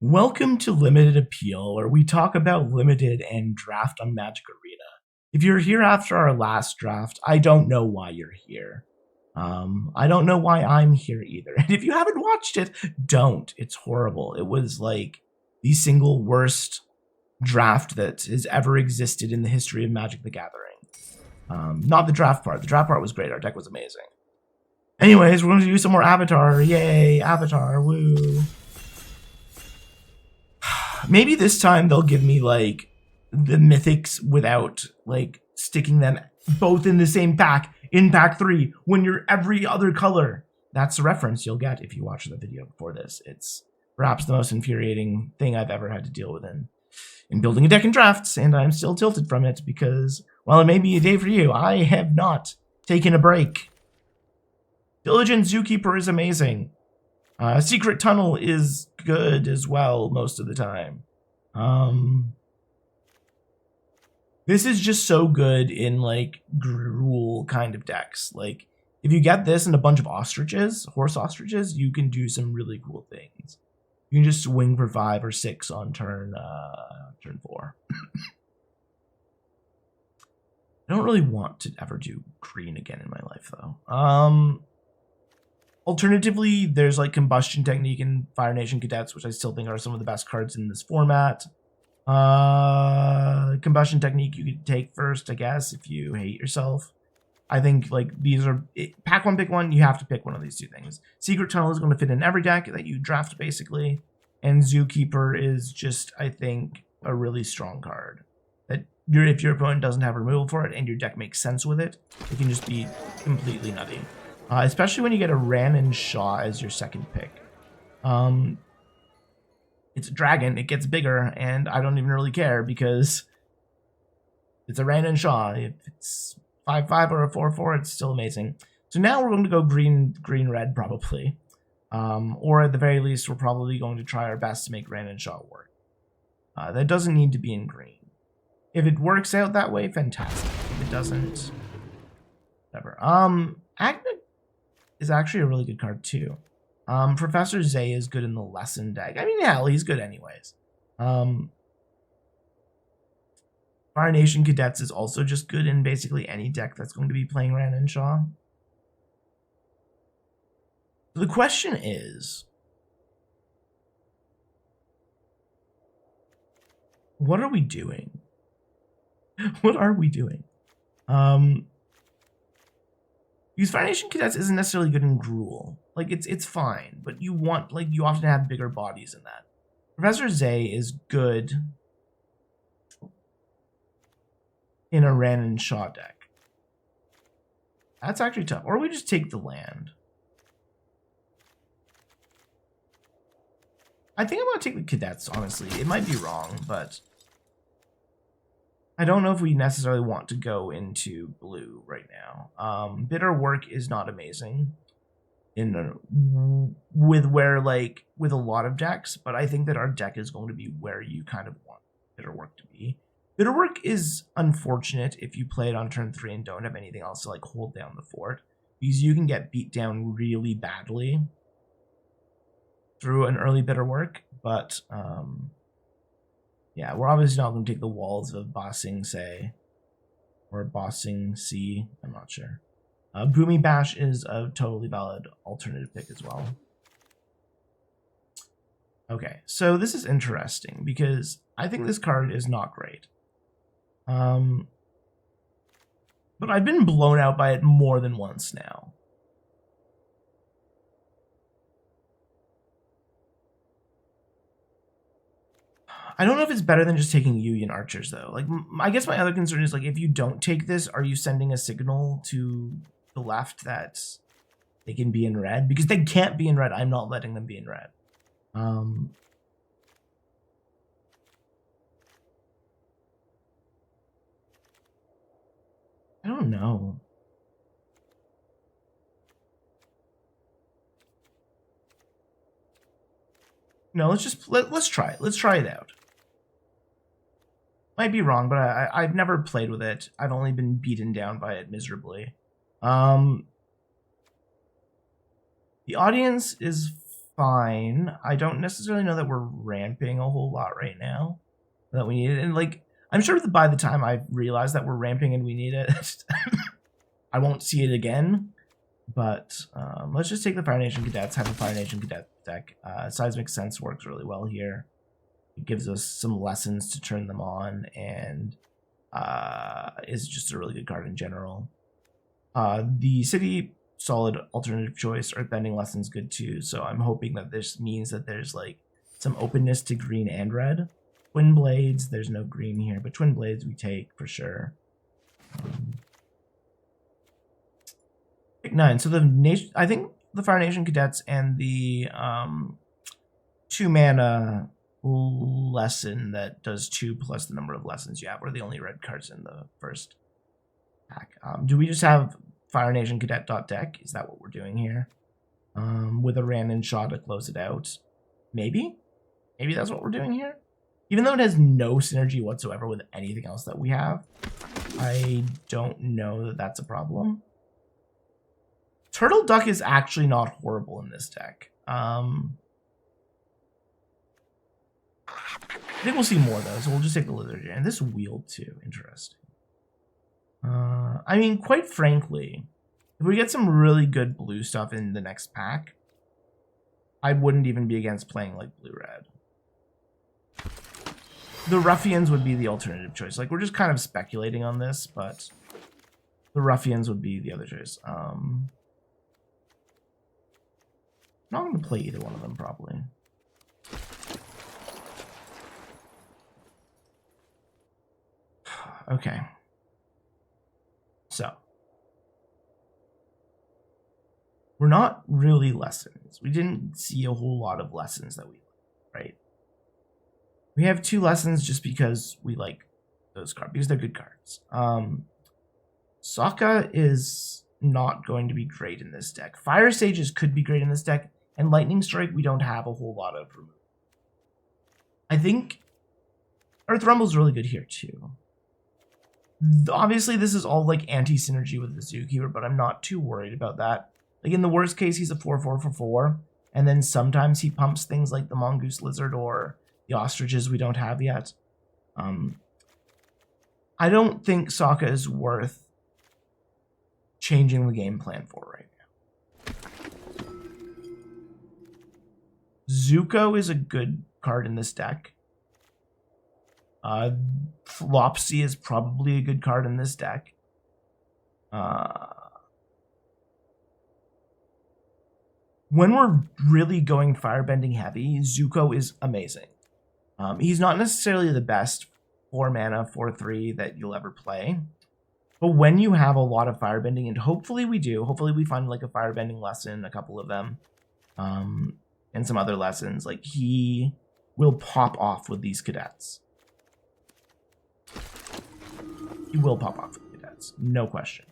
Welcome to Limited Appeal, where we talk about limited and draft on Magic Arena. If you're here after our last draft, I don't know why you're here. I don't know why I'm here either. And if you haven't watched it, don't. It's horrible. It was like the single worst draft that has ever existed in the history of Magic the Gathering. Not the draft part. The draft part was great. Our deck was amazing. Anyways, we're going to do some more Avatar. Yay, Avatar. Woo. Maybe this time they'll give me like the mythics without like sticking them both in the same pack in pack 3 when you're every other color. That's the reference you'll get if you watch the video before this. It's perhaps the most infuriating thing I've ever had to deal with in building a deck in drafts, and I'm still tilted from it because, while it may be a day for you, I have not taken a break. Diligent Zookeeper is amazing. Secret Tunnel is good as well most of the time. This is just so good in like Gruul kind of decks. Like if you get this and a bunch of ostriches, horse ostriches, you can do some really cool things. You can just swing for 5 or 6 on turn 4. I don't really want to ever do green again in my life though. Alternatively, there's like Combustion Technique and Fire Nation Cadets, which I still think are some of the best cards in this format. Combustion Technique you could take first, I guess, if you hate yourself. I think like these are pack 1, pick 1. You have to pick one of these two things. Secret Tunnel is going to fit in every deck that you draft basically, and Zookeeper is just, I think, a really strong card. That if your opponent doesn't have removal for it and your deck makes sense with it, it can just be completely nutty. Especially when you get a Ran and Shaw as your second pick. It's a dragon, it gets bigger, and I don't even really care because it's a Ran and Shaw. If it's 5/5 or a 4/4, it's still amazing. So now we're going to go green-red probably. Or at the very least, we're probably going to try our best to make Ran and Shaw work. That doesn't need to be in green. If it works out that way, fantastic. If it doesn't, whatever. Agnet is actually a really good card too. Professor Zay is good in the lesson deck. I mean, hell, he's good anyways. Fire Nation Cadets is also just good in basically any deck that's going to be playing Ran and Shaw. So the question is, what are we doing? What are we doing? Because Fire Nation Cadets isn't necessarily good in Gruul. Like, it's fine, but you often have bigger bodies in that. Professor Zay is good in a Ran and Shaw deck. That's actually tough. Or we just take the land. I think I'm going to take the Cadets, honestly. It might be wrong, but I don't know if we necessarily want to go into blue right now. Bitter Work is not amazing with a lot of decks, but I think that our deck is going to be where you kind of want Bitter Work to be. Bitter Work is unfortunate if you play it on turn 3 and don't have anything else to like hold down the fort, because you can get beat down really badly through an early Bitter Work, but yeah, we're obviously not going to take the walls of Bossing Say or Bossing C. I'm not sure. Boomy Bash is a totally valid alternative pick as well. Okay, so this is interesting because I think this card is not great. But I've been blown out by it more than once now. I don't know if it's better than just taking Yuyan Archers, though. Like, I guess my other concern is, like, if you don't take this, are you sending a signal to the left that they can be in red? Because they can't be in red. I'm not letting them be in red. I don't know. No, let's try it. Let's try it out. Might be wrong, but I've never played with it. I've only been beaten down by it miserably. The audience is fine. I don't necessarily know that we're ramping a whole lot right now that we need it. And like, I'm sure that by the time I realize that we're ramping and we need it, I won't see it again. But let's just take the Fire Nation Cadets, have a Fire Nation Cadet deck. Seismic Sense works really well here. It gives us some lessons to turn them on, and is just a really good card in general. The City, solid alternative choice. Earthbending Lessons good too. So I'm hoping that this means that there's like some openness to green and red. Twin Blades, there's no green here, but Twin Blades we take for sure. Pick 9. So the nation, I think the Fire Nation Cadets and the 2 mana lesson that does 2 plus the number of lessons you have are the only red cards in the first pack. Do we just have Fire Nation Cadet deck? Is that what we're doing here? With a Ran and Shaw to close it out. Maybe that's what we're doing here. Even though it has no synergy whatsoever with anything else that we have, I don't know that that's a problem. Turtle Duck is actually not horrible in this deck. I think we'll see more though, so we'll just take the Lizard. And this wheel too, interesting. I mean, quite frankly, if we get some really good blue stuff in the next pack, I wouldn't even be against playing like blue-red. The Ruffians would be the alternative choice. Like, we're just kind of speculating on this, but the Ruffians would be the other choice. I'm not going to play either one of them, probably. Okay. So. We're not really lessons. We didn't see a whole lot of lessons that we like, right? We have 2 lessons just because we like those cards, because they're good cards. Sokka is not going to be great in this deck. Fire Sages could be great in this deck, and Lightning Strike we don't have a whole lot of removal. I think Earth Rumble's really good here too. Obviously, this is all like anti-synergy with the Zookeeper, but I'm not too worried about that. Like, in the worst case, he's a 4/4 for 4, and then sometimes he pumps things like the Mongoose Lizard or the Ostriches we don't have yet. I don't think Sokka is worth changing the game plan for right now. Zuko is a good card in this deck. Flopsy is probably a good card in this deck. When we're really going firebending heavy, Zuko is amazing. He's not necessarily the best 4 mana 4/3 that you'll ever play, but when you have a lot of firebending, and hopefully we do, hopefully we find like a firebending lesson, a couple of them, and some other lessons, like he will pop off with these cadets. He will pop off with cadets, no question.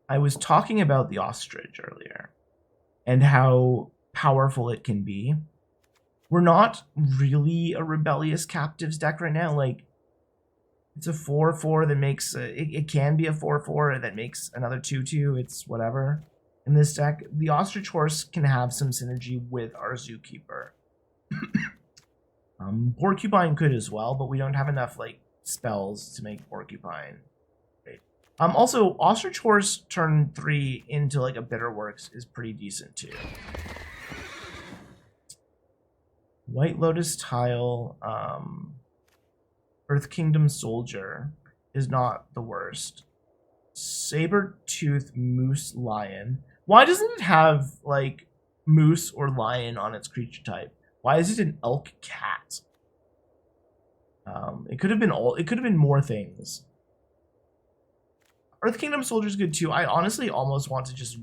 I was talking about the Ostrich earlier and how powerful it can be. We're not really a rebellious captives deck right now. Like, it's a 4/4 that makes it can be a 4/4 that makes another 2/2. It's whatever. In this deck, the Ostrich Horse can have some synergy with our Zookeeper. Porcupine could as well, but we don't have enough like spells to make Porcupine. Also, Ostrich Horse turn 3 into like a Bitterworks is pretty decent too. White Lotus Tile, Earth Kingdom Soldier is not the worst. Saber-tooth Moose Lion. Why doesn't it have like moose or lion on its creature type? Why is it an elk cat? It could have been more things. Earth Kingdom Soldier is good too. I honestly almost want to just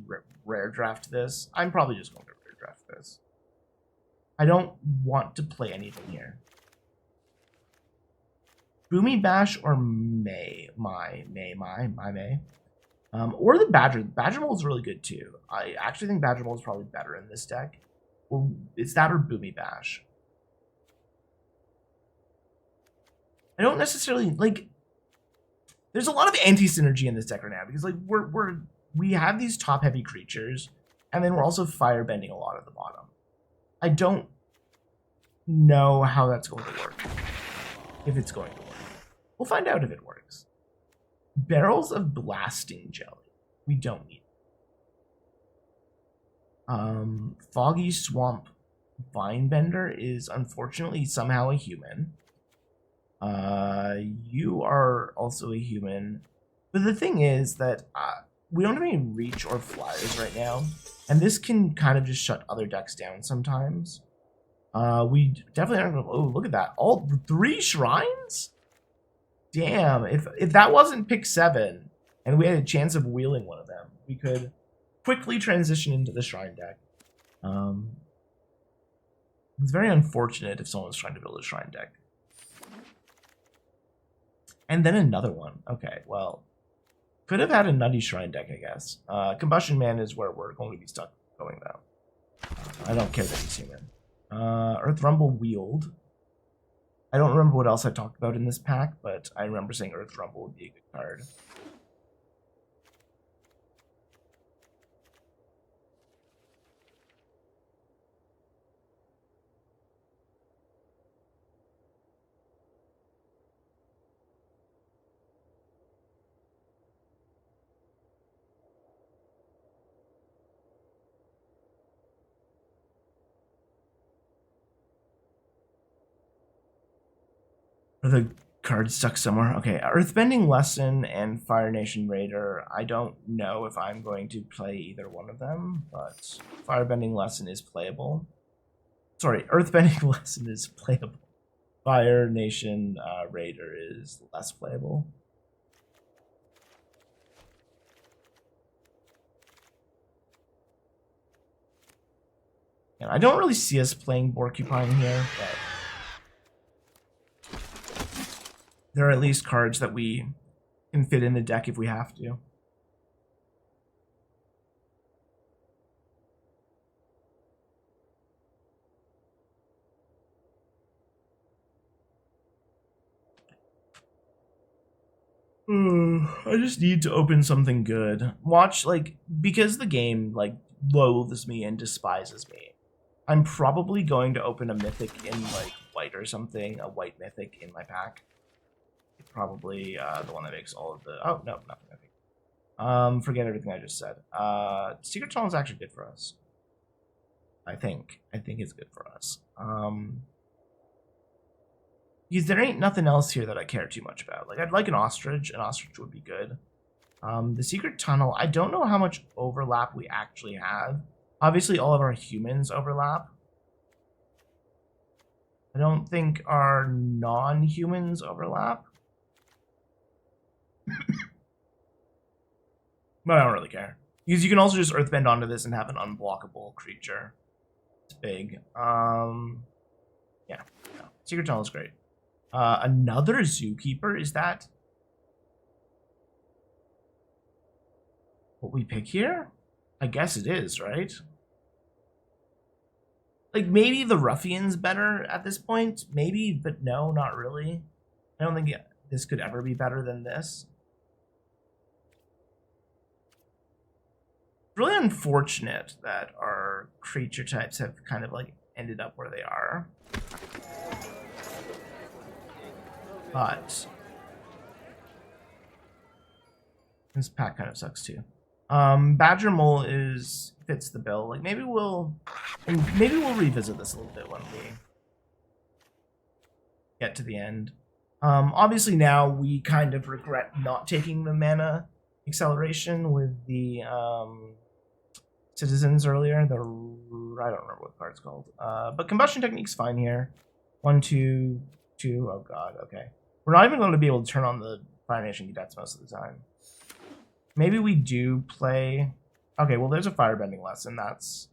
rare draft this. I'm probably just going to rare draft this. I don't want to play anything here. Boomy Bash or May. Or the Badger. Badger Mole is really good too. I actually think Badger Mole is probably better in this deck. Or it's that or Boomy Bash. I don't necessarily like. There's a lot of anti-synergy in this deck right now because like we have these top-heavy creatures, And then we're also firebending a lot at the bottom. I don't know how that's going to work. If it's going to work. We'll find out if it works. Barrels of blasting jelly. We don't need it. Foggy Swamp Vinebender is unfortunately somehow a human. You are also a human. But the thing is that we don't have any reach or flyers right now. And this can kind of just shut other decks down sometimes. We definitely aren't gonna, oh, look at that. All 3 shrines? Damn, if that wasn't pick 7 and we had a chance of wheeling one of them, we could quickly transition into the shrine deck. It's very unfortunate if someone was trying to build a shrine deck. And then another one. Okay, well, could have had a nutty shrine deck, I guess. Combustion Man is where we're going to be stuck going, though. I don't care that he's human. Earth Rumble Wield. I don't remember what else I talked about in this pack, but I remember saying Earth Rumble would be a good card. Are the cards stuck somewhere? Okay, Earthbending Lesson and Fire Nation Raider. I don't know if I'm going to play either one of them, but Firebending Lesson is playable. Sorry, Earthbending Lesson is playable. Fire Nation Raider is less playable. And I don't really see us playing Porcupine here, but there are at least cards that we can fit in the deck if we have to. I just need to open something good. Watch, like, because the game, like, loathes me and despises me, I'm probably going to open a mythic in, like, white or something, a white mythic in my pack. Probably the one that makes all of the... Oh, no, nothing, I think. Forget everything I just said. Secret Tunnel is actually good for us. I think it's good for us. Because there ain't nothing else here that I care too much about. Like, I'd like an ostrich. An ostrich would be good. The Secret Tunnel, I don't know how much overlap we actually have. Obviously, all of our humans overlap. I don't think our non-humans overlap. But I don't really care. Because you can also just earthbend onto this and have an unblockable creature. It's big. Yeah. No. Secret Tunnel is great. Another Zookeeper? Is that what we pick here? I guess it is, right? Like, maybe the Ruffian's better at this point. Maybe, but no, not really. I don't think this could ever be better than this. Really unfortunate that our creature types have kind of, like, ended up where they are. But this pack kind of sucks too. Badger Mole fits the bill. Like, maybe we'll revisit this a little bit when we get to the end. Obviously now we kind of regret not taking the mana acceleration with the citizens earlier. I don't remember what the card's called. But Combustion Technique's fine here. 1, 2, 2. Oh god, okay. We're not even going to be able to turn on the Fire Nation Cadets most of the time. Maybe we do play... Okay, well, there's a Firebending Lesson. That's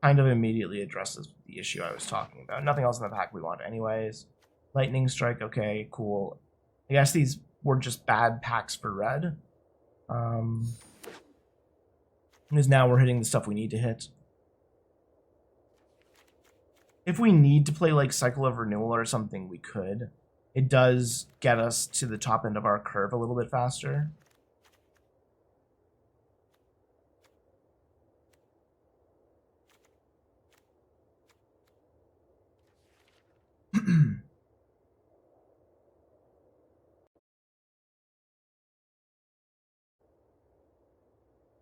kind of immediately addresses the issue I was talking about. Nothing else in the pack we want anyways. Lightning Strike, okay, cool. I guess these were just bad packs for red. Because now we're hitting the stuff we need to hit. If we need to play, like, Cycle of Renewal or something, we could. It does get us to the top end of our curve a little bit faster.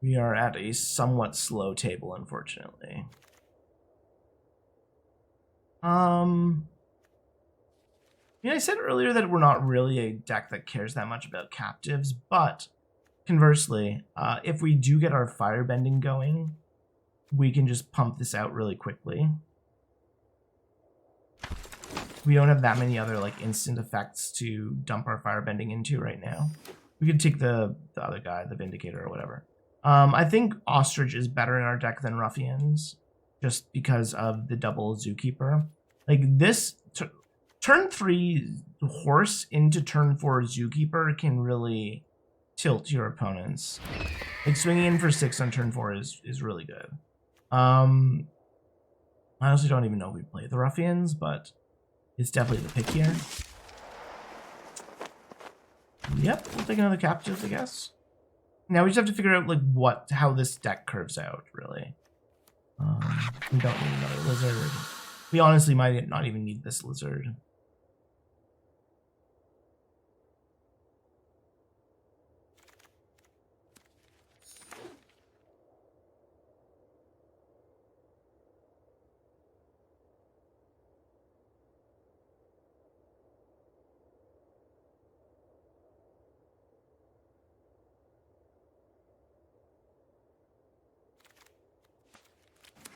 We are at a somewhat slow table, unfortunately. Yeah, I said earlier that we're not really a deck that cares that much about captives, but conversely, if we do get our firebending going, we can just pump this out really quickly. We don't have that many other like instant effects to dump our firebending into right now. We could take the other guy, the Vindicator or whatever. I think Ostrich is better in our deck than Ruffians, just because of the double Zookeeper. Like this, turn 3 Horse into turn 4 Zookeeper can really tilt your opponents. Like swinging in for 6 on turn 4 is really good. I honestly don't even know if we play the Ruffians, but it's definitely the pick here. Yep, we'll take another captive, I guess. Now we just have to figure out like how this deck curves out, really. We don't need another lizard. We honestly might not even need this lizard.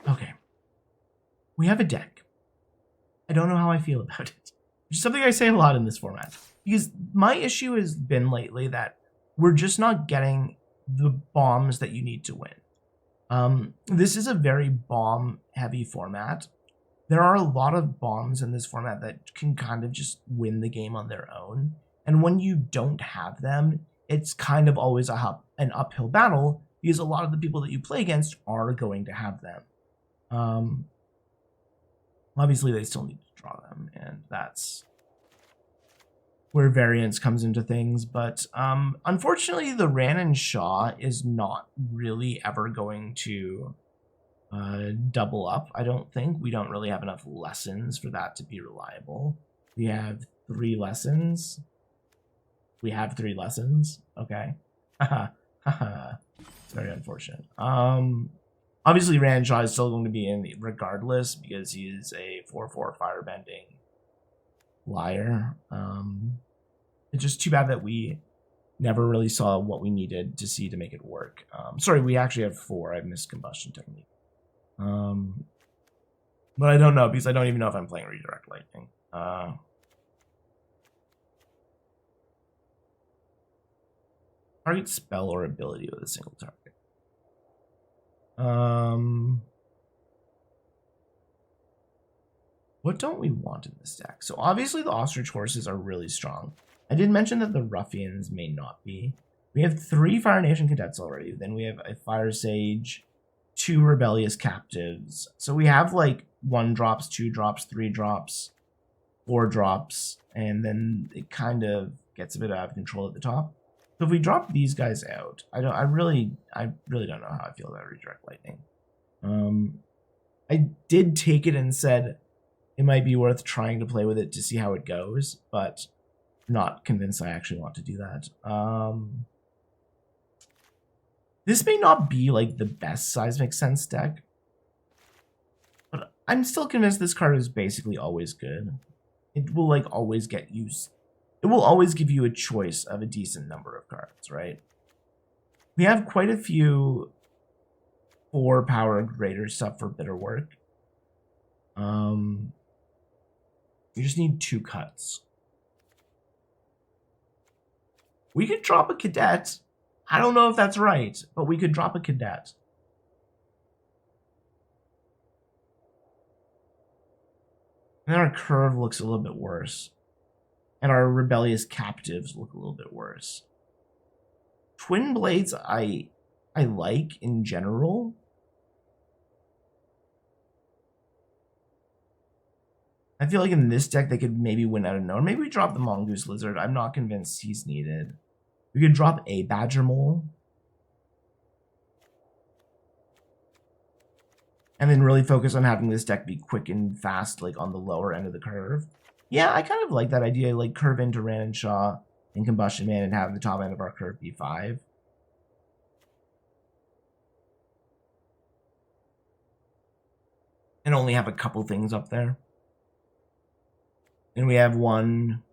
Okay. We have a deck. I don't know how I feel about it. Which is something I say a lot in this format. Because my issue has been lately that we're just not getting the bombs that you need to win. This is a very bomb-heavy format. There are a lot of bombs in this format that can kind of just win the game on their own. And when you don't have them, it's kind of always an uphill battle because a lot of the people that you play against are going to have them. Obviously, they still need to draw them, and that's where variance comes into things. But unfortunately, the Ran and Shaw is not really ever going to double up, I don't think. We don't really have enough lessons for that to be reliable. We have 3 lessons. We have 3 lessons. Okay. It's very unfortunate. Obviously, Ranshaw is still going to be in regardless because he is a 4/4 firebending liar. It's just too bad that we never really saw what we needed to see to make it work. Sorry, we actually have 4. I've missed combustion technique. But I don't know because I don't even know if I'm playing redirect lightning. Target spell or ability with a single target. What don't we want in this deck? So obviously the Ostrich horses are really strong. I did mention that the Ruffians may not be. We have 3 Fire Nation cadets already. Then we have a Fire Sage, 2 Rebellious Captives. So we have like 1 drops, 2 drops, 3 drops, 4 drops, and then it kind of gets a bit out of control at the top. So if we drop these guys out, I really don't know how I feel about redirect lightning. I did take it and said it might be worth trying to play with it to see how it goes, but not convinced I actually want to do that. This may not be like the best Seismic Sense deck, but I'm still convinced this card is basically always good. It will like always get used. It will always give you a choice of a decent number of cards, right? We have quite a few 4 power greater stuff for bitter work. You just need 2 cuts. We could drop a cadet. I don't know if that's right, but we could drop a cadet. And then our curve looks a little bit worse. And our rebellious captives look a little bit worse. Twin Blades I like in general. I feel like in this deck they could maybe win out of nowhere. Maybe we drop the Mongoose Lizard. I'm not convinced he's needed. We could drop a Badger Mole. And then really focus on having this deck be quick and fast, like on the lower end of the curve. Yeah, I kind of like that idea, like curve into Ran and Shaw and Combustion Man and have the top end of our curve be 5. And only have a couple things up there. And we have 1,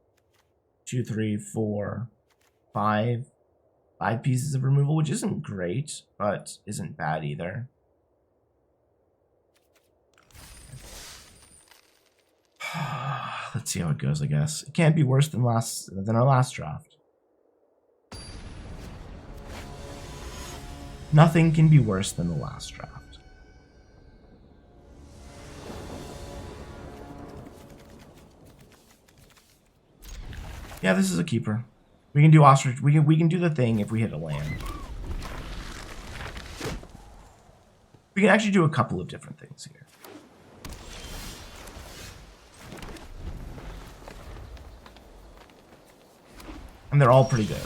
2, 3, 4, 5 pieces of removal, which isn't great, but isn't bad either. Let's see how it goes, I guess. It can't be worse than our last draft. Nothing can be worse than the last draft. Yeah, this is a keeper. We can do ostrich. We can do the thing if we hit a land. We can actually do a couple of different things here. And they're all pretty good.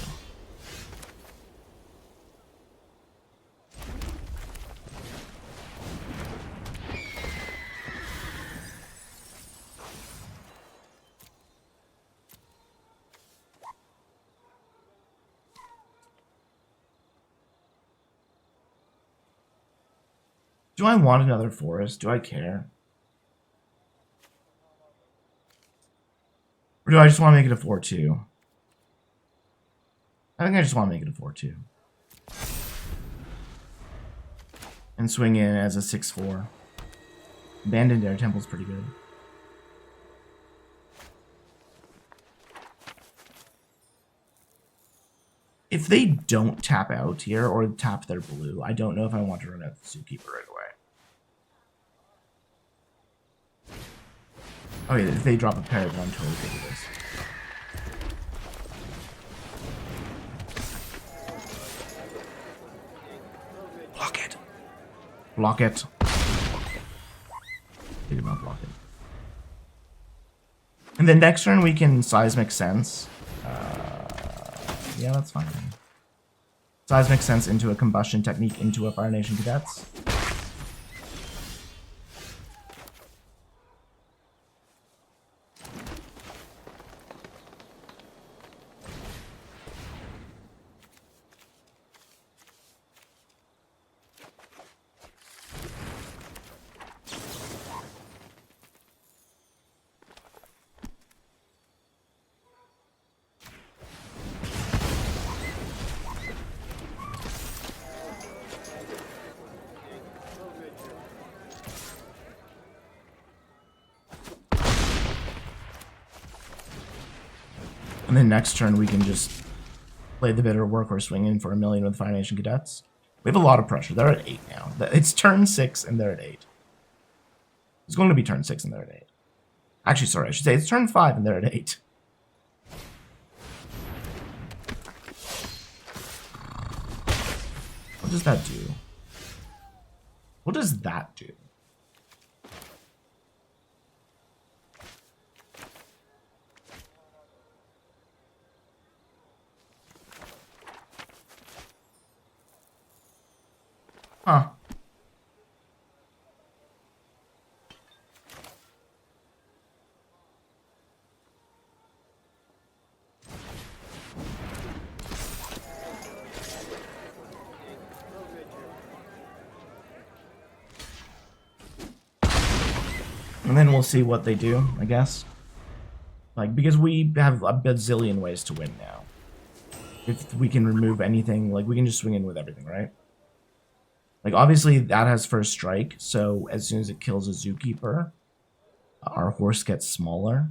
Do I want another forest? Do I care? Or do I just want to make it a 4-2? I think I just want to make it a 4-2. And swing in as a 6-4. Abandoned Air Temple's pretty good. If they don't tap out here or tap their blue, I don't know if I want to run out the Zookeeper right away. Oh yeah, if they drop a pair, then I'm totally good with this. Block it. Block it. They did not block it. And then next turn we can Seismic Sense. Yeah, that's fine. Seismic Sense into a Combustion Technique into a Fire Nation Cadets. And then next turn we can just play the Bitter Workhorse swing in for 1 million with Fire Nation Cadets. We have a lot of pressure. They're at 8 now. It's turn 6 and they're at 8. It's going to be turn 6 and they're at 8. Actually, sorry, I should say it's turn 5 and they're at 8. What does that do? What does that do? Huh. And then we'll see what they do, I guess. Like, because we have a bazillion ways to win now. If we can remove anything, like, we can just swing in with everything, right? Like, obviously, that has first strike, so as soon as it kills a Zookeeper, our horse gets smaller.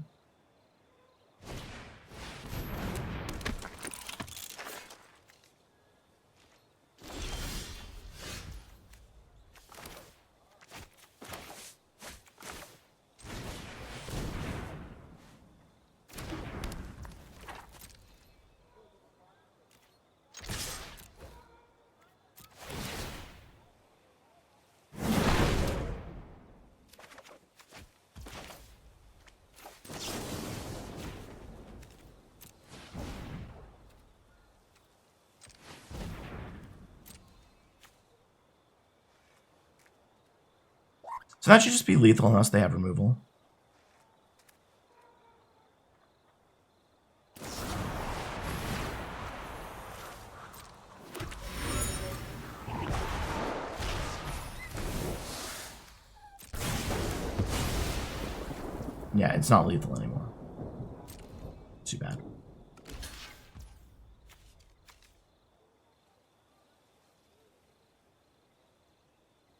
So that should just be lethal unless they have removal. Yeah, it's not lethal anymore. Too bad.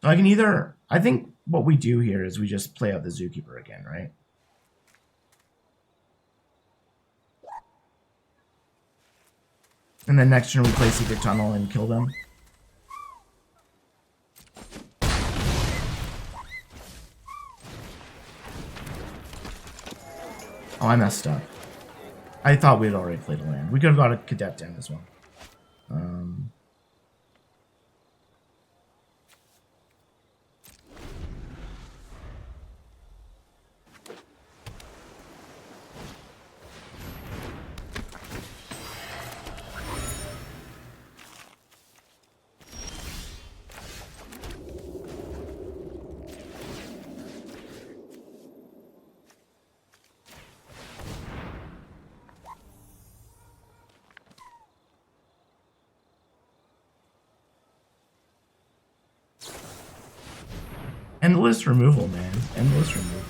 I can either... I think what we do here is we just play out the Zookeeper again, right? And then next turn we play Secret Tunnel and kill them. Oh, I messed up. I thought we had already played a land. We could have got a Cadet down as well. Endless removal, man. Endless removal.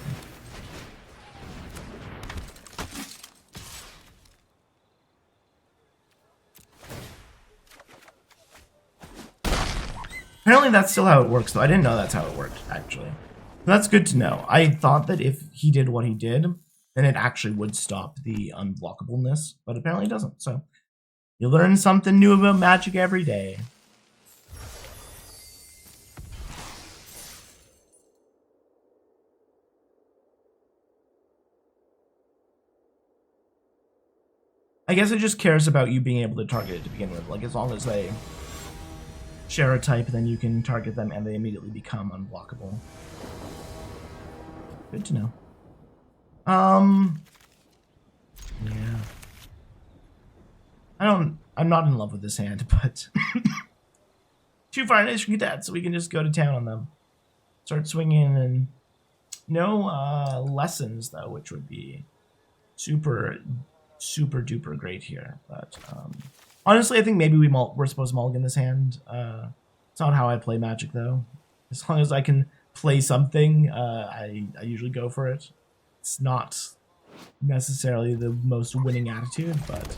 Apparently that's still how it works, though. I didn't know that's how it worked, actually. That's good to know. I thought that if he did what he did, then it actually would stop the unblockableness, but apparently it doesn't. So you learn something new about Magic every day. I guess it just cares about you being able to target it to begin with. Like, as long as they share a type, then you can target them and they immediately become unblockable. Good to know. Yeah. I'm not in love with this hand, but 2 Fire Nation Cadets, so we can just go to town on them. Start swinging, and no lessons, though, which would be super duper great here. But honestly, I think maybe we're supposed to mulligan this hand. It's not how I play Magic, though. As long as I can play something, I usually go for it. It's not necessarily the most winning attitude, but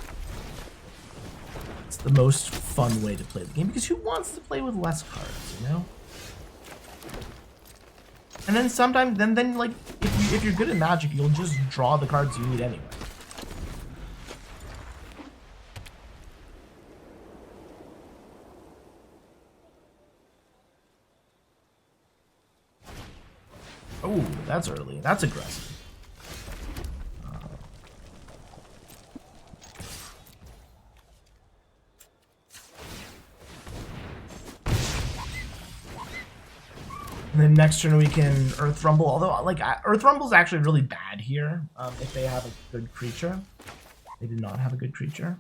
it's the most fun way to play the game, because who wants to play with less cards, you know? And then sometimes, then like, if you're good at Magic, you'll just draw the cards you need anyway. Oh, that's early. That's aggressive. And then next turn we can Earth Rumble, although like Earth Rumble is actually really bad here if they have a good creature. They did not have a good creature.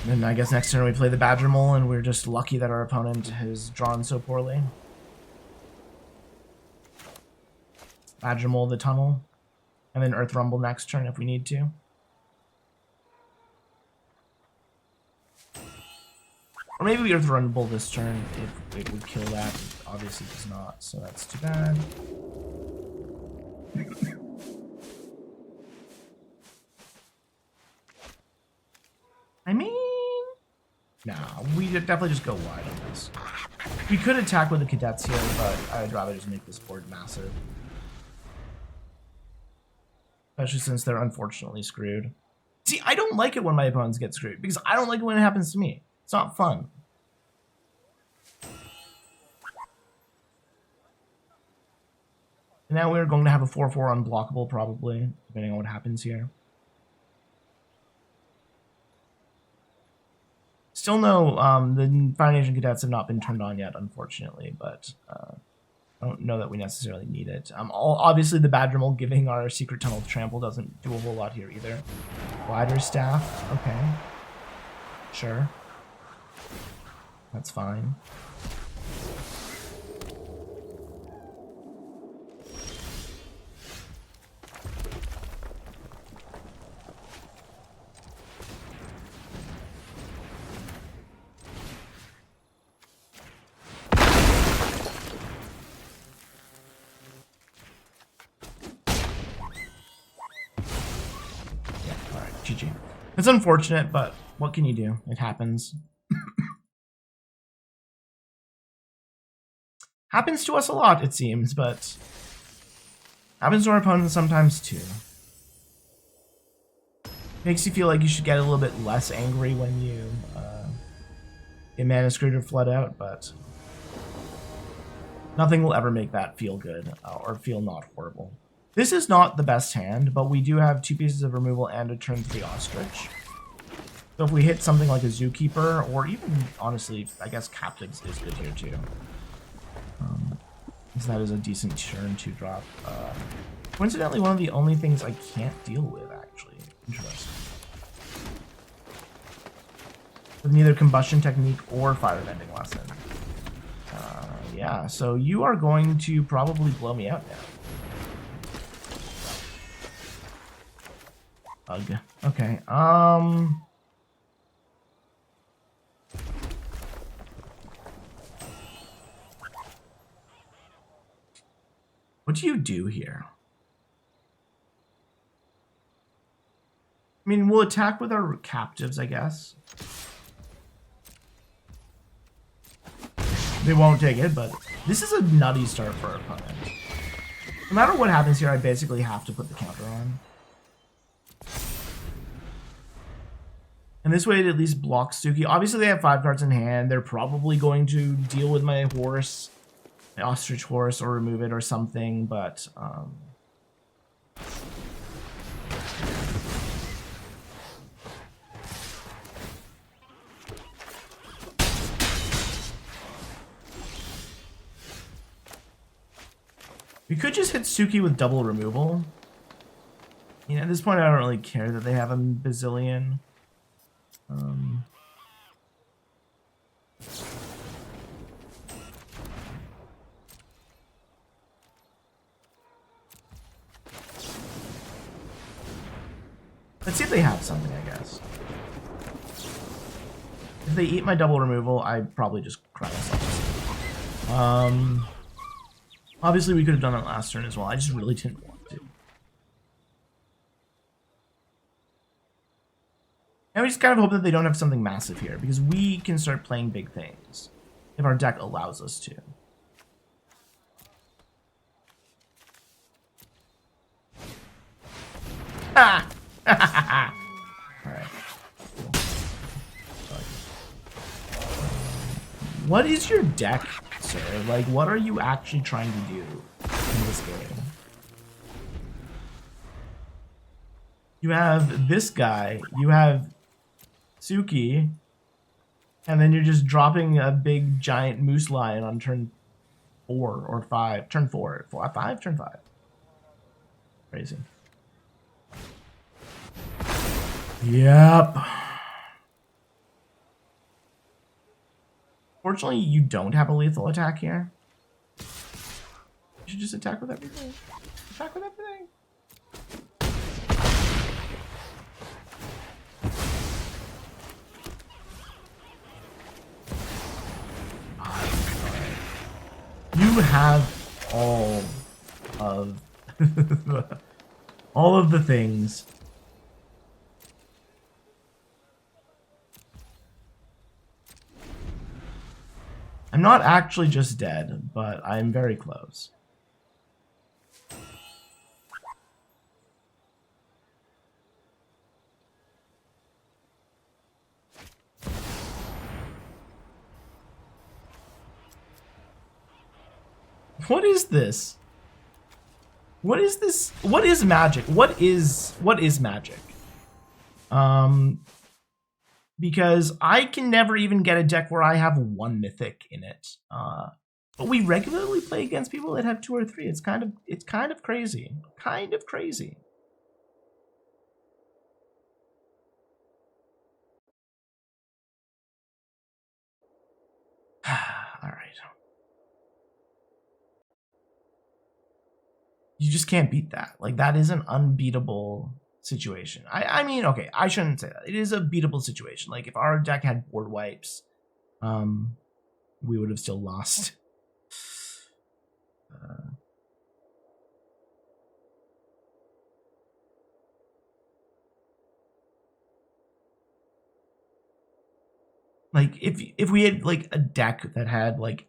And I guess next turn we play the Badger Mole, and we're just lucky that our opponent has drawn so poorly. Badger Mole the Tunnel, and then Earth Rumble next turn if we need to. Or maybe we Earth Rumble this turn if it would kill that. It obviously does not, so that's too bad. I mean, nah, we definitely just go wide on this. We could attack with the Cadets here, but I'd rather just make this board massive. Especially since they're unfortunately screwed. See, I don't like it when my opponents get screwed, because I don't like it when it happens to me. It's not fun. And now we're going to have a 4/4 unblockable, probably, depending on what happens here. Still no, the Fire Nation Cadets have not been turned on yet, unfortunately, but I don't know that we necessarily need it. Obviously, the Badger Mole giving our Secret Tunnel Trample doesn't do a whole lot here either. Glider Staff, okay. Sure. That's fine. GG. It's unfortunate, but what can you do? It happens. Happens to us a lot, it seems, but happens to our opponents sometimes too. Makes you feel like you should get a little bit less angry when you get Mana Screwed or Flood out, but nothing will ever make that feel good or feel not horrible. This is not the best hand, but we do have 2 pieces of removal and a turn 3 Ostrich. So if we hit something like a Zookeeper, or even, honestly, I guess Captives is good here too. Because that is a decent turn 2 drop. Coincidentally, one of the only things I can't deal with, actually. Interesting. With neither Combustion Technique or Firebending Lesson. Yeah, so you are going to probably blow me out now. Ugh. Okay, what do you do here? I mean, we'll attack with our Captives, I guess. They won't take it, but this is a nutty start for our opponent. No matter what happens here, I basically have to put the counter on. And this way it at least blocks Suki. Obviously, they have 5 cards in hand. They're probably going to deal with my horse, my Ostrich horse, or remove it or something, but... we could just hit Suki with double removal. You know, at this point, I don't really care that they have a bazillion. Let's see if they have something, I guess. If they eat my double removal, I'd probably just cry myself. Obviously, we could have done that last turn as well. I just really didn't want to. And we just kind of hope that they don't have something massive here, because we can start playing big things if our deck allows us to. Ah! Alright. Cool. What is your deck, sir? Like, what are you actually trying to do in this game? You have this guy, you have Suki, and then you're just dropping a big giant moose lion on turn 4 or 5. Turn 4. 5? Turn 5. Crazy. Yep. Fortunately, you don't have a lethal attack here. You should just attack with everything. Attack with everything. You have all of all of the things. I'm not actually just dead, but I'm very close. What is this? What is this? What is magic? What is magic? Because I can never even get a deck where I have 1 mythic in it. But we regularly play against people that have 2 or 3. It's kind of crazy. Kind of crazy. All right. You just can't beat that. Like, that is an unbeatable situation. I mean, okay, I shouldn't say that. It is a beatable situation. Like, if our deck had board wipes, we would have still lost. Like if we had like a deck that had like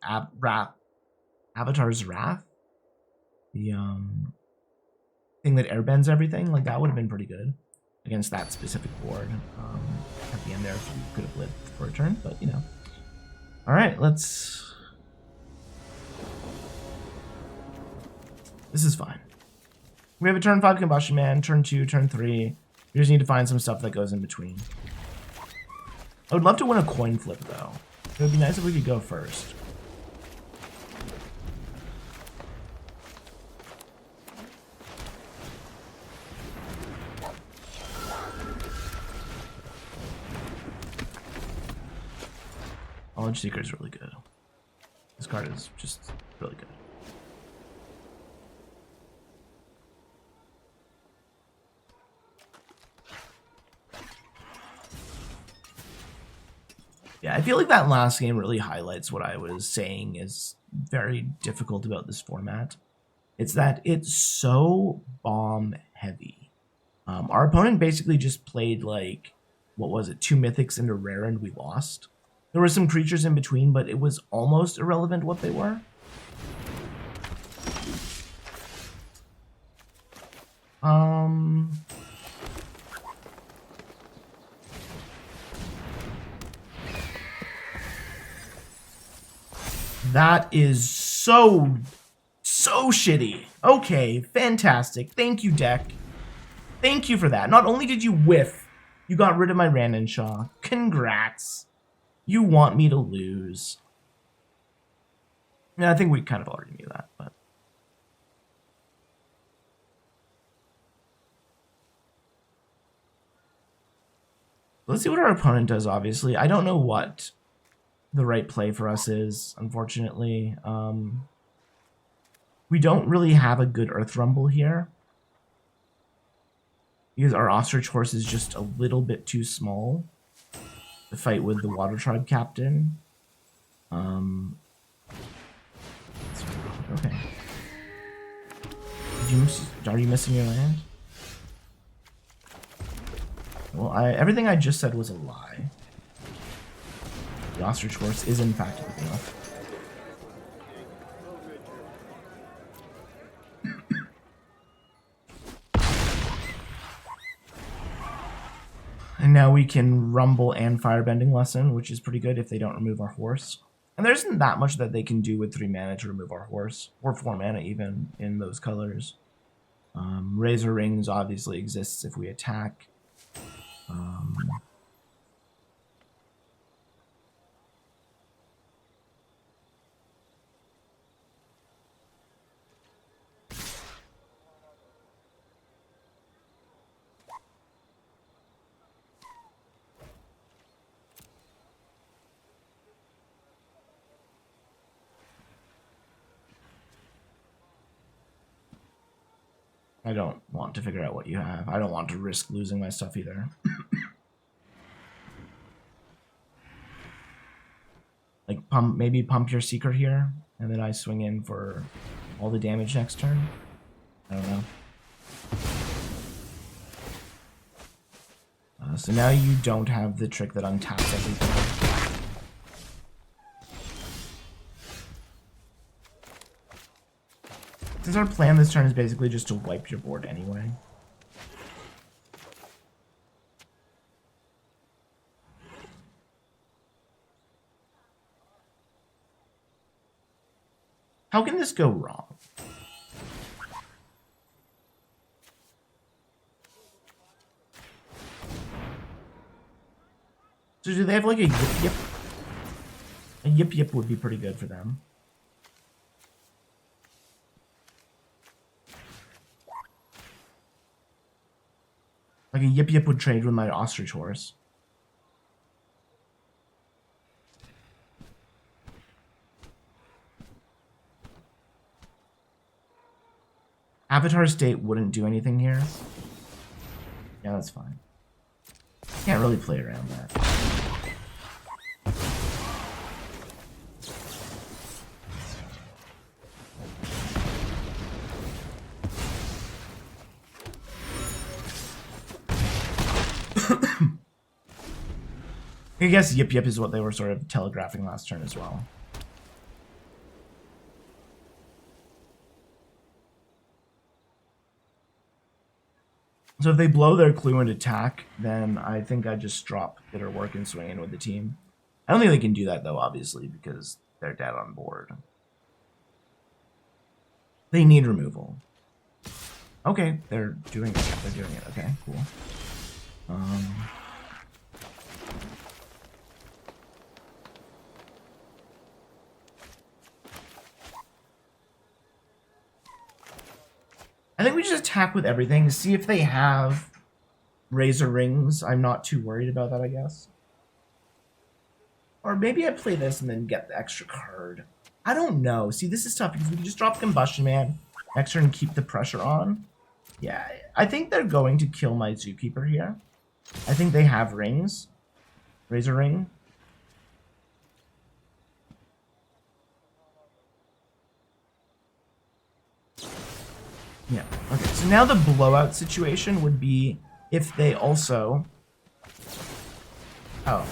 Avatar's Wrath, the thing that airbends everything, like that would have been pretty good against that specific board. At the end there, if you could have lived for a turn, but you know. All right, let's. This is fine. We have a turn 5 Combustion Man, turn 2, turn 3. We just need to find some stuff that goes in between. I would love to win a coin flip, though. It would be nice if we could go first. Knowledge Seeker is really good. This card is just really good. Yeah, I feel like that last game really highlights what I was saying is very difficult about this format. It's that it's so bomb heavy. Our opponent basically just played like, what was it, 2 mythics into rare and we lost. There were some creatures in between, but it was almost irrelevant what they were. That is so shitty. Okay, fantastic. Thank you, deck. Thank you for that. Not only did you whiff, you got rid of my Randenshaw. Congrats. You want me to lose. Yeah, I think we kind of already knew that, but. Let's see what our opponent does, obviously. I don't know what the right play for us is, unfortunately. We don't really have a good Earth Rumble here, because our Ostrich Horse is just a little bit too small to fight with the Water Tribe Captain. Okay. Are you missing your land? Well, everything I just said was a lie. The Ostrich Horse is in fact big enough. And now we can Rumble and Firebending Lesson, which is pretty good if they don't remove our horse. And there isn't that much that they can do with 3 mana to remove our horse, or 4 mana even, in those colors. Razor Rings obviously exists if we attack. I don't want to figure out what you have. I don't want to risk losing my stuff either. Like, maybe pump your Seeker here, and then I swing in for all the damage next turn? I don't know. So now you don't have the trick that untaps everything. Since our plan this turn is basically just to wipe your board anyway. How can this go wrong? So do they have like a yip yip? A yip yip would be pretty good for them. Like a yip yip would trade with my Ostrich Horse. Avatar State wouldn't do anything here. Yeah, that's fine. Can't really play around that. I guess Yip Yip is what they were sort of telegraphing last turn as well. So if they blow their clue and attack, then I think I just drop Bitter Work and swing in with the team. I don't think they can do that, though, obviously, because they're dead on board. They need removal. Okay, they're doing it. They're doing it. Okay, cool. I think we just attack with everything. See if they have Razor Rings. I'm not too worried about that, I guess. Or maybe I play this and then get the extra card. I don't know. See, this is tough because we can just drop Combustion Man extra and keep the pressure on. Yeah, I think they're going to kill my Zookeeper here. I think they have rings. Razor Ring. Yeah, okay. So now the blowout situation would be if they also... Oh.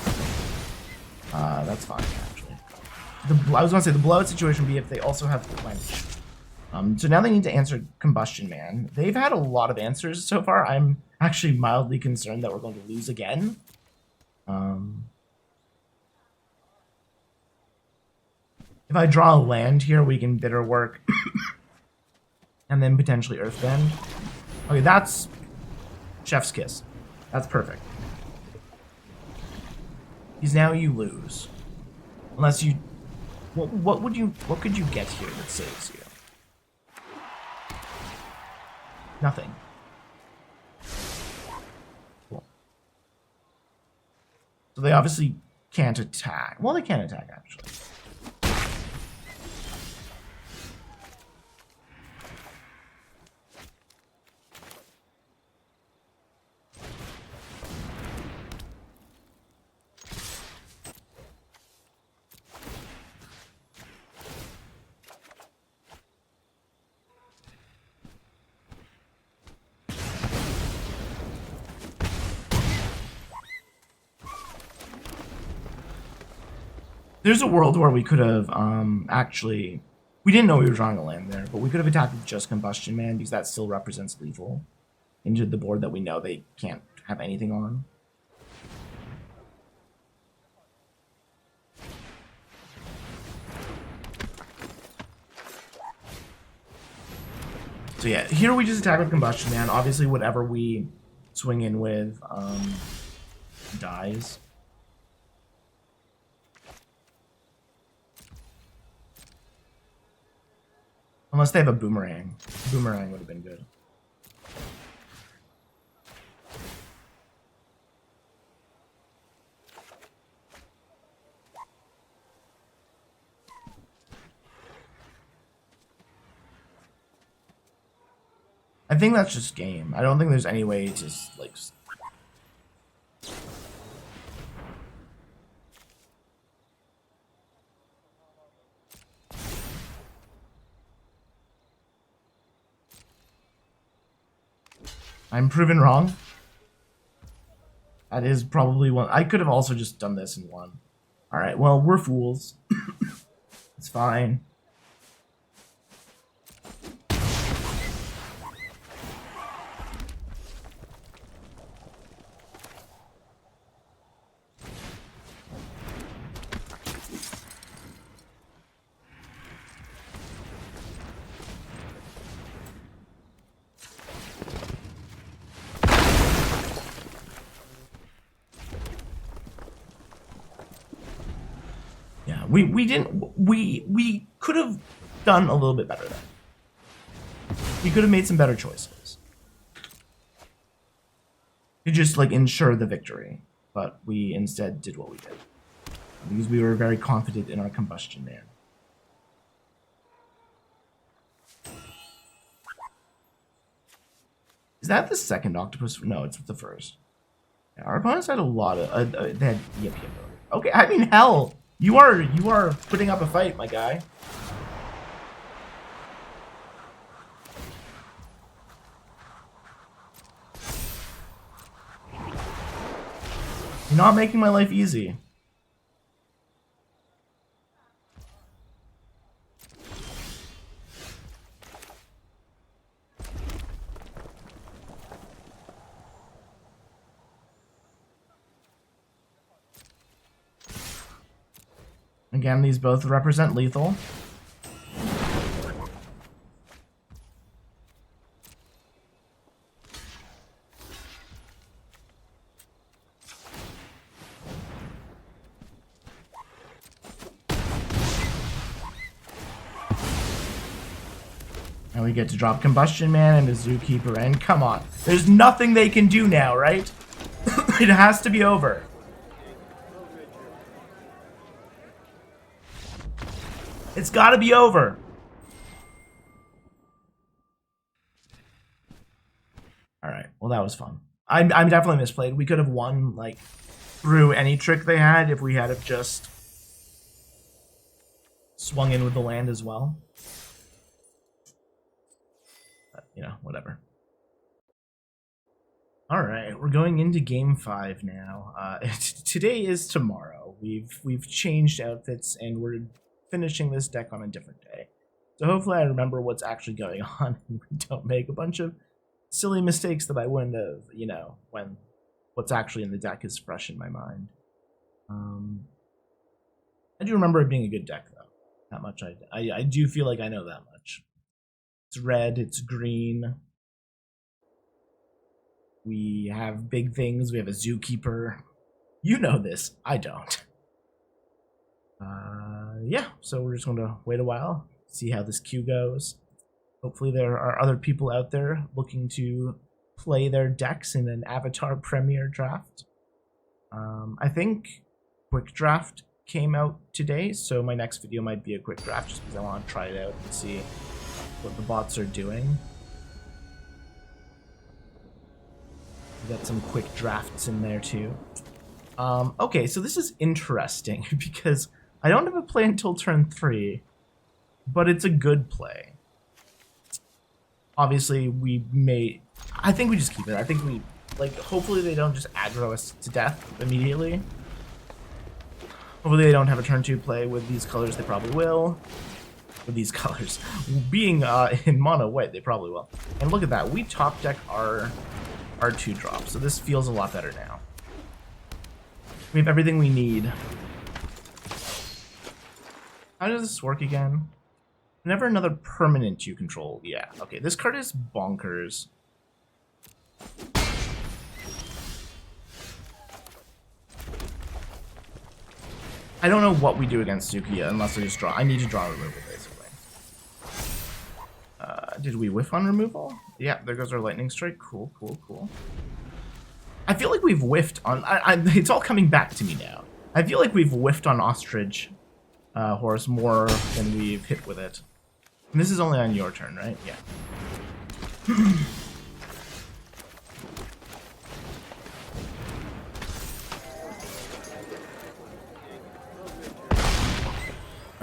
That's fine, actually. I was going to say, the blowout situation would be if they also have Quench. So now they need to answer Combustion Man. They've had a lot of answers so far. I'm actually mildly concerned that we're going to lose again. If I draw a land here, we can Bitter Work and then potentially Earthbend. Okay, that's Chef's Kiss. That's perfect. Because now you lose. Unless you... What could you get here that saves you? Nothing. Cool. So they obviously can't attack. Well, they can attack, actually. There's a world where we could have actually... We didn't know we were drawing a land there, but we could have attacked with just Combustion Man because that still represents lethal into the board that we know they can't have anything on. So yeah, here we just attack with Combustion Man. Obviously, whatever we swing in with dies. Unless they have a Boomerang. Boomerang would have been good. I think that's just game. I don't think there's any way to, like... I'm proven wrong. That is probably one. I could have also just done this and won. Alright, well, we're fools. It's fine. We could have done a little bit better there. We could have made some better choices to just like ensure the victory, but we instead did what we did because we were very confident in our Combustion Man. Is that the second octopus? No, it's the first. Yeah, our opponents had a lot of they had yep. Okay, I mean hell. You are putting up a fight, my guy. You're not making my life easy. Again, these both represent lethal. And we get to drop Combustion Man and a Zookeeper, and come on. There's nothing they can do now, right? It has to be over. It's gotta be over. Alright, well that was fun. I'm definitely misplayed. We could have won, like, through any trick they had if we had have just swung in with the land as well. You know, whatever. All right, we're going into game 5 now. Today is tomorrow. We've changed outfits and we're finishing this deck on a different day. So hopefully I remember what's actually going on and we don't make a bunch of silly mistakes that I wouldn't have, you know, when what's actually in the deck is fresh in my mind. I do remember it being a good deck though. That much I do feel like I know that much. It's red, it's green. We have big things, we have a Zookeeper. You know this, I don't. Yeah, so we're just going to wait a while, see how this queue goes. Hopefully there are other people out there looking to play their decks in an Avatar Premier draft. I think Quick Draft came out today, so my next video might be a Quick Draft just because I want to try it out and see what the bots are doing. We got some quick drafts in there too. Okay, so this is interesting because I don't have a play until turn 3, but it's a good play. Obviously, I think we just keep it. I think we, like, hopefully they don't just aggro us to death immediately. Hopefully they don't have a turn 2 play with these colors. They probably will. With these colors. Being in mono white, they probably will. And look at that. We top deck our 2-drop, so this feels a lot better now. We have everything we need. How does this work again? Whenever another permanent you control. Yeah, okay, this card is bonkers. I don't know what we do against Sukiya unless I just draw. I need to draw removal, basically. Did we whiff on removal? Yeah, there goes our Lightning Strike. Cool, cool, cool. I feel like we've whiffed on... it's all coming back to me now. I feel like we've whiffed on Ostrich Horse more than we've hit with it. And this is only on your turn, right? Yeah.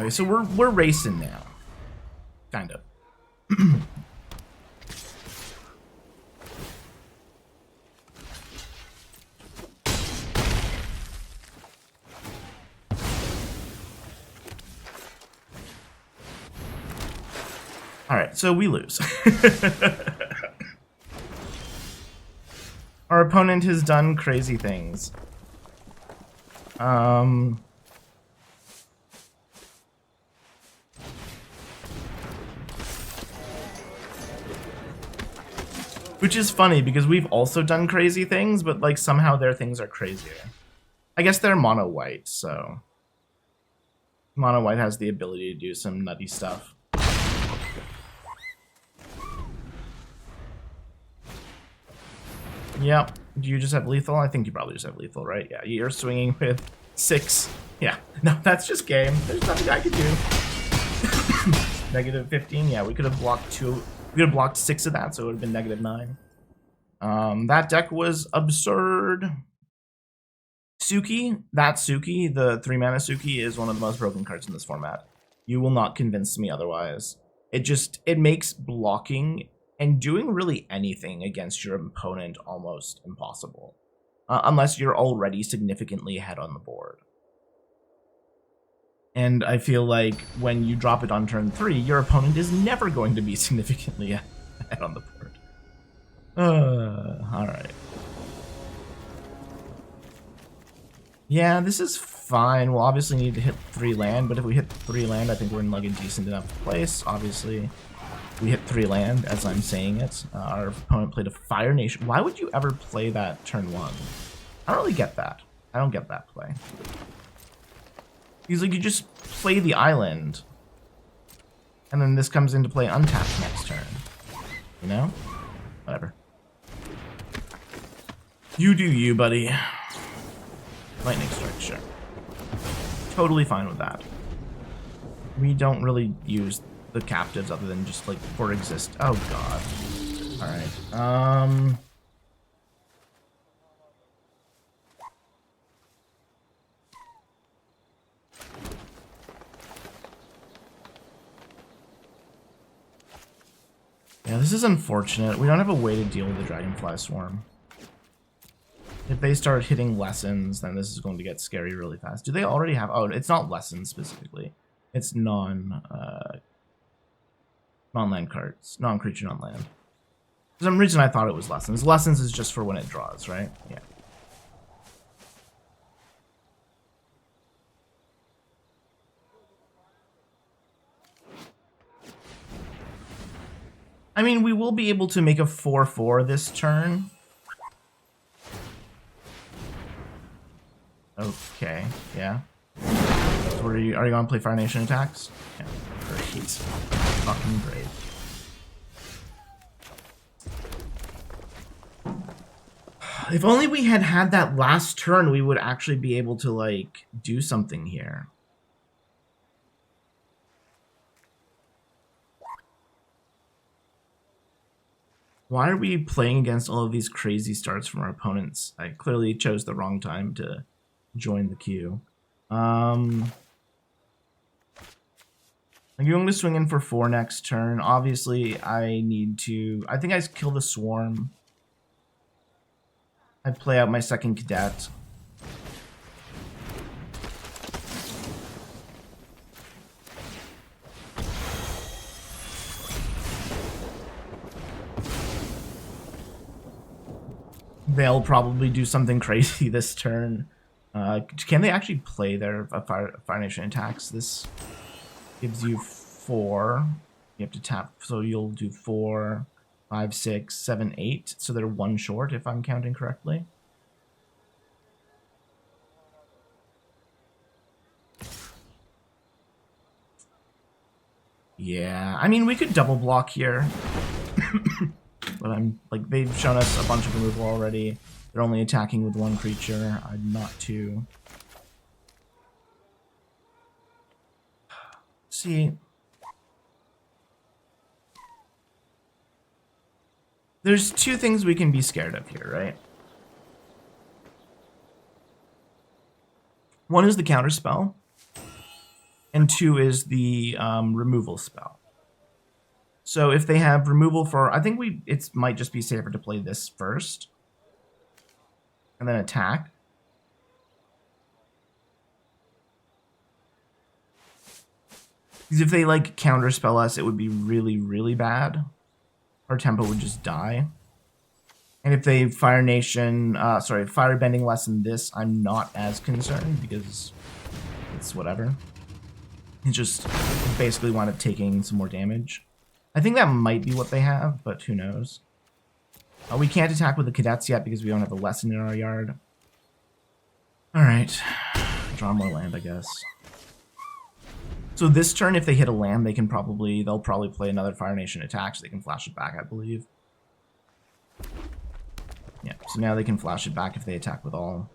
Okay, so we're racing now. Kind of. Alright, so we lose. Our opponent has done crazy things. Which is funny because we've also done crazy things, but like somehow their things are crazier. I guess they're mono white, so mono white has the ability to do some nutty stuff. Yep. Do you just have lethal? I think you probably just have lethal, right? Yeah, you're swinging with 6. Yeah. No, that's just game. There's nothing I could do. Negative 15. Yeah, we could have blocked 2. We could have blocked 6 of that, so it would have been negative 9. That deck was absurd. Suki, that Suki, the 3-mana Suki, is one of the most broken cards in this format. You will not convince me otherwise. It makes blocking and doing really anything against your opponent almost impossible. unless you're already significantly ahead on the board. And I feel like when you drop it on turn 3, your opponent is never going to be significantly ahead on the board. Alright. Yeah, this is fine. We'll obviously need to hit 3 land, but if we hit 3 land, I think we're in like a decent enough place. Obviously, we hit 3 land as I'm saying it. Our opponent played a Fire Nation. Why would you ever play that turn 1? I don't really get that. I don't get that play. He's like, you just play the island, and then this comes into play untapped next turn. You know? Whatever. You do you, buddy. Lightning strike, sure. Totally fine with that. We don't really use the captives other than just like for exist. Oh god. Alright. Yeah, this is unfortunate. We don't have a way to deal with the Dragonfly Swarm. If they start hitting lessons, then this is going to get scary really fast. Do they already have... Oh, it's not lessons specifically. It's non-land cards. Non-creature, non-land. For some reason, I thought it was lessons. Lessons is just for when it draws, right? Yeah. I mean, we will be able to make a 4/4 this turn. Okay, yeah. So are you going to play Fire Nation attacks? Yeah, great. Fucking great. If only we had had that last turn, we would actually be able to, like, do something here. Why are we playing against all of these crazy starts from our opponents? I clearly chose the wrong time to join the queue. I'm going to swing in for 4 next turn. Obviously, I need to... I think I kill the Swarm. I play out my second Cadet. They'll probably do something crazy this turn. Can they actually play their Fire Nation attacks? This gives you 4. You have to tap, so you'll do 4, 5, 6, 7, 8. So they're 1 short, if I'm counting correctly. Yeah, I mean, we could double block here. But I'm like, they've shown us a bunch of removal already. They're only attacking with 1 creature. I'm not too. See, there's 2 things we can be scared of here, right? One is the counter spell, and 2 is the removal spell. So if they have removal for, I think it might just be safer to play this first, and then attack. Because if they like counterspell us, it would be really, really bad. Our tempo would just die. And if they Fire Nation, Fire Bending Lesson this, I'm not as concerned because it's whatever. It just basically wound up taking some more damage. I think that might be what they have, but who knows. We can't attack with the Cadets yet because we don't have a lesson in our yard. Alright. Draw more land, I guess. So this turn, if they hit a land, they'll probably play another Fire Nation attack so they can flash it back, I believe. Yeah, so now they can flash it back if they attack with all.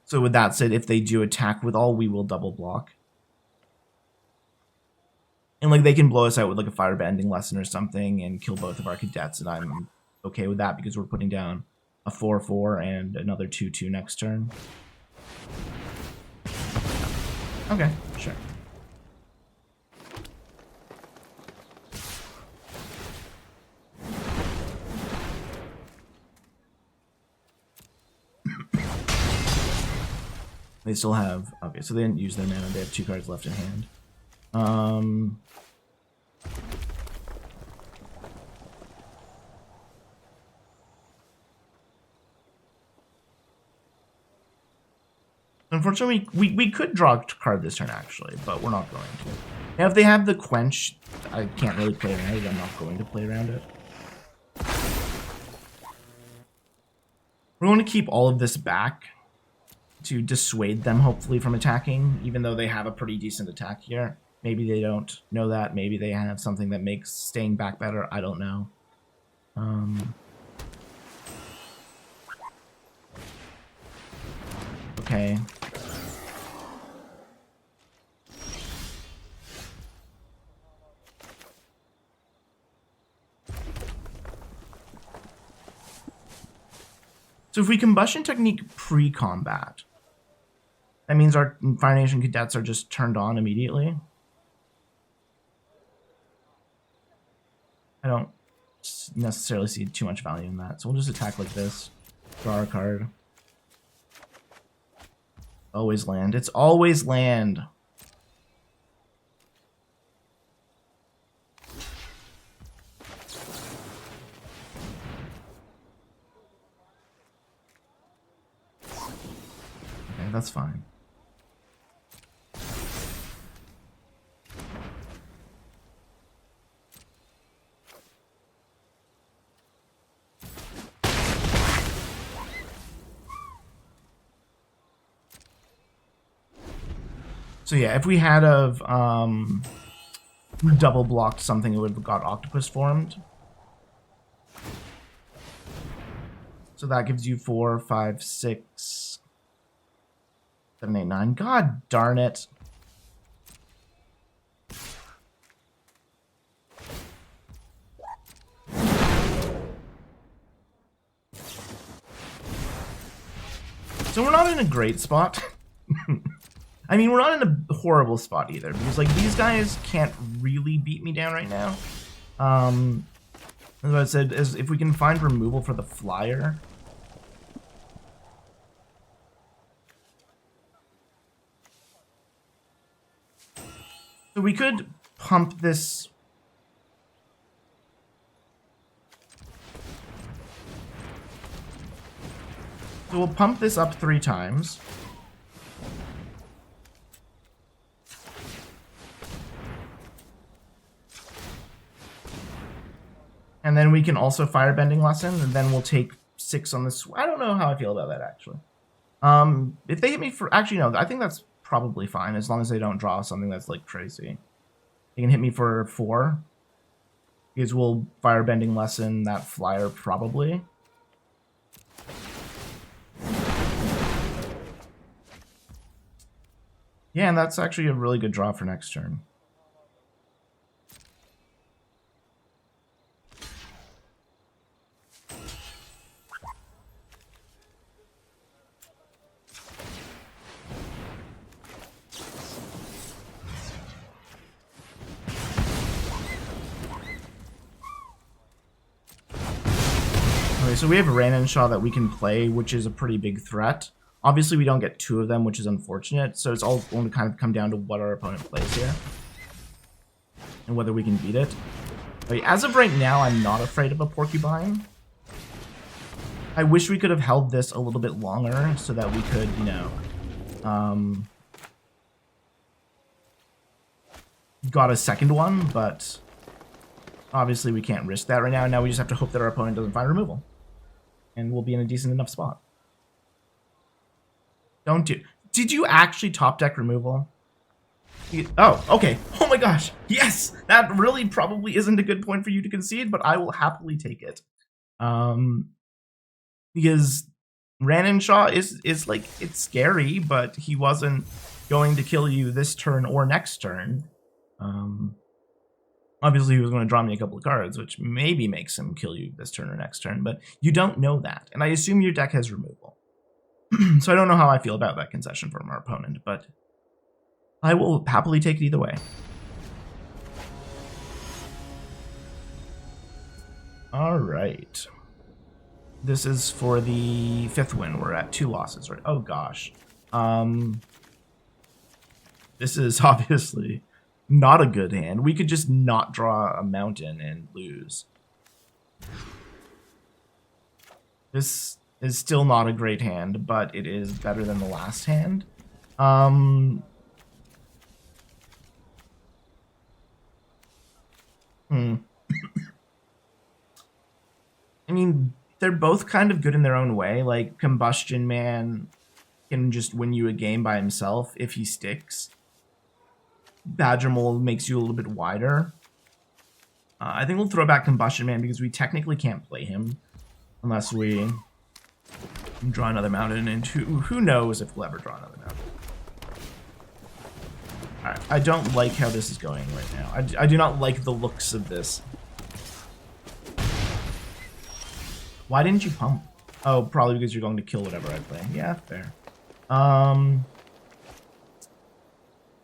So with that said, if they do attack with all, we will double block. And like they can blow us out with like a Fire Bending Lesson or something and kill both of our Cadets, and I'm okay with that because we're putting down a 4/4 and another 2/2 next turn. Okay, sure. They still have... Okay, so they didn't use their mana. They have 2 cards left in hand. Unfortunately, we could draw a card this turn, actually, but we're not going to. Now, if they have the Quench, I can't really play around it. I'm not going to play around it. We're going to keep all of this back to dissuade them, hopefully, from attacking, even though they have a pretty decent attack here. Maybe they don't know that. Maybe they have something that makes staying back better. I don't know. Okay. So if we Combustion Technique pre-combat, that means our Fire Nation Cadets are just turned on immediately. I don't necessarily see too much value in that, so we'll just attack like this. Draw our card. Always land. It's always land. Okay, that's fine. So yeah, if we had of double blocked something, it would have got Octopus formed. So that gives you 4, 5, 6, 7, 8, 9. God darn it. So we're not in a great spot. I mean, we're not in a horrible spot either, because, like, these guys can't really beat me down right now. As I said, if we can find removal for the flyer. So we could pump this. So we'll pump this up 3 times. And then we can also Firebending Lesson, and then we'll take 6 on this. I don't know how I feel about that, actually. If they hit me for... Actually, no, I think that's probably fine, as long as they don't draw something that's, like, crazy. They can hit me for 4. Because we'll Firebending Lesson that flyer, probably. Yeah, and that's actually a really good draw for next turn. Okay, so we have Rain-and-Shaw that we can play, which is a pretty big threat. Obviously, we don't get 2 of them, which is unfortunate, so it's all going to kind of come down to what our opponent plays here. And whether we can beat it. Okay, as of right now, I'm not afraid of a Porcupine. I wish we could have held this a little bit longer, so that we could, you know... got a second one, but... obviously, we can't risk that right now. Now we just have to hope that our opponent doesn't find removal. And we'll be in a decent enough spot. Don't do... Did you actually top deck removal? Oh, okay. Oh my gosh. Yes! That really probably isn't a good point for you to concede, but I will happily take it. Because Rain-and-Shaw is like, it's scary, but he wasn't going to kill you this turn or next turn. Obviously, he was going to draw me a couple of cards, which maybe makes him kill you this turn or next turn, but you don't know that. And I assume your deck has removal. So I don't know how I feel about that concession from our opponent, but I will happily take it either way. All right. This is for the 5th win. We're at 2 losses, right? Oh, gosh. This is obviously not a good hand. We could just not draw a mountain and lose. This is still not a great hand, but it is better than the last hand. I mean, they're both kind of good in their own way. Like, Combustion Man can just win you a game by himself if he sticks. Badger Mole makes you a little bit wider. I think we'll throw back Combustion Man because we technically can't play him unless we draw another mountain, and who knows if we'll ever draw another mountain. Alright, I don't like how this is going right now. I do not like the looks of this. Why didn't you pump? Oh, probably because you're going to kill whatever I play. Yeah, fair.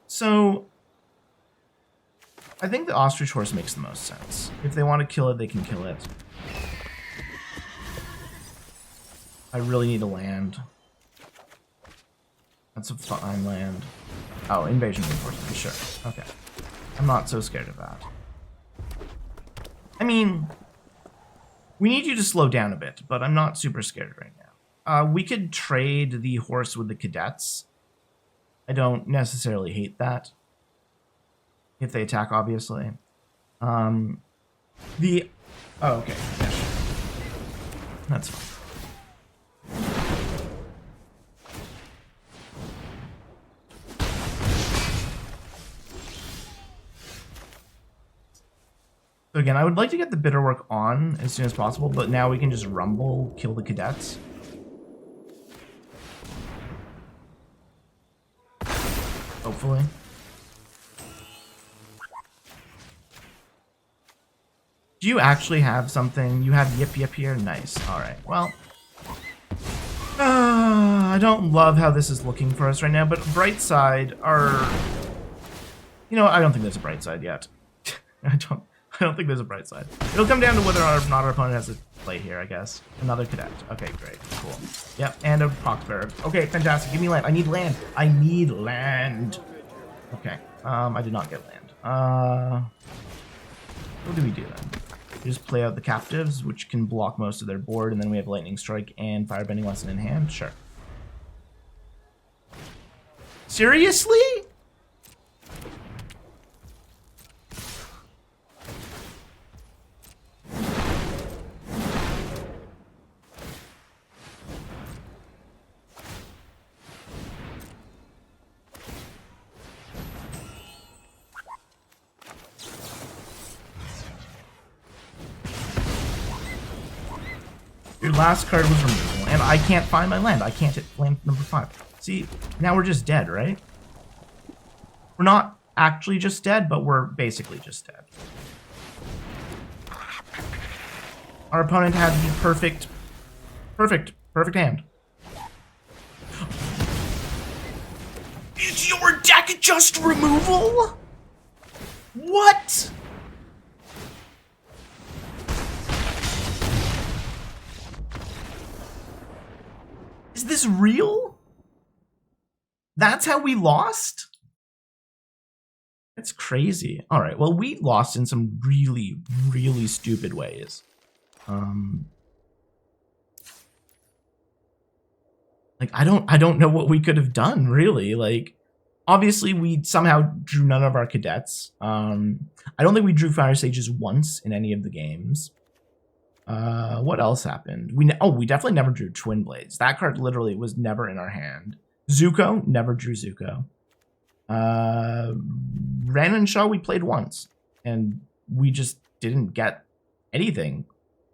So I think the ostrich horse makes the most sense. If they want to kill it, they can kill it. I really need a land. That's a fine land. Oh, invasion reinforcement, sure. Okay. I'm not so scared of that. I mean, we need you to slow down a bit, but I'm not super scared right now. We could trade the horse with the cadets. I don't necessarily hate that. If they attack, obviously. Oh, okay. Yeah, sure. That's fine. So again, I would like to get the bitter work on as soon as possible, but now we can just rumble, kill the cadets. Hopefully. Do you actually have something? You have Yip Yip here? Nice. Alright, well. I don't love how this is looking for us right now, but bright side are... You know, I don't think there's a bright side yet. I don't think there's a bright side. It'll come down to whether or not our opponent has a play here, I guess. Another cadet. Okay, great. Cool. Yep, and a poxbearer. Okay, fantastic. Give me land. I need land. I need land. Okay. I did not get land. What do we do then? We just play out the captives, which can block most of their board, and then we have lightning strike and firebending lesson in hand. Sure. Seriously? Your last card was removal, and I can't find my land. I can't hit land number 5. See, now we're just dead, right? We're not actually just dead, but we're basically just dead. Our opponent had the perfect hand. Is your deck just removal? What? Is this real? That's how we lost? That's crazy. All right, well, we lost in some really, really stupid ways. Like, I don't know what we could have done, really. Like, obviously, we somehow drew none of our cadets. I don't think we drew Fire Sages once in any of the games. What else happened? We definitely never drew Twin Blades. That card literally was never in our hand. Zuko, never drew Zuko. Ran and Shaw we played once, and we just didn't get anything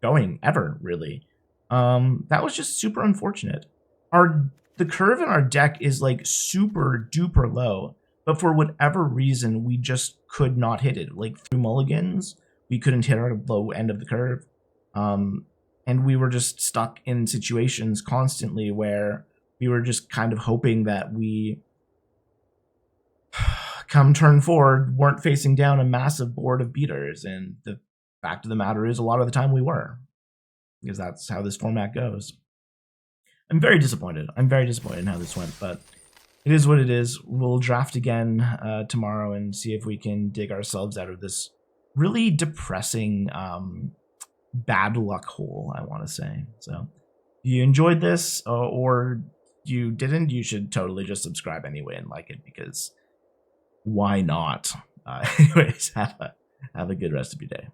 going ever, really. That was just super unfortunate. The curve in our deck is like super duper low, but for whatever reason, we just could not hit it. Like through mulligans, we couldn't hit our low end of the curve. And we were just stuck in situations constantly where we were just kind of hoping that we, come turn 4, weren't facing down a massive board of beaters. And the fact of the matter is, a lot of the time we were, because that's how this format goes. I'm very disappointed. I'm very disappointed in how this went, but it is what it is. We'll draft again tomorrow and see if we can dig ourselves out of this really depressing bad luck hole, I want to say. So if you enjoyed this or you didn't, you should totally just subscribe anyway and like it, because why not? Anyways, have a good rest of your day.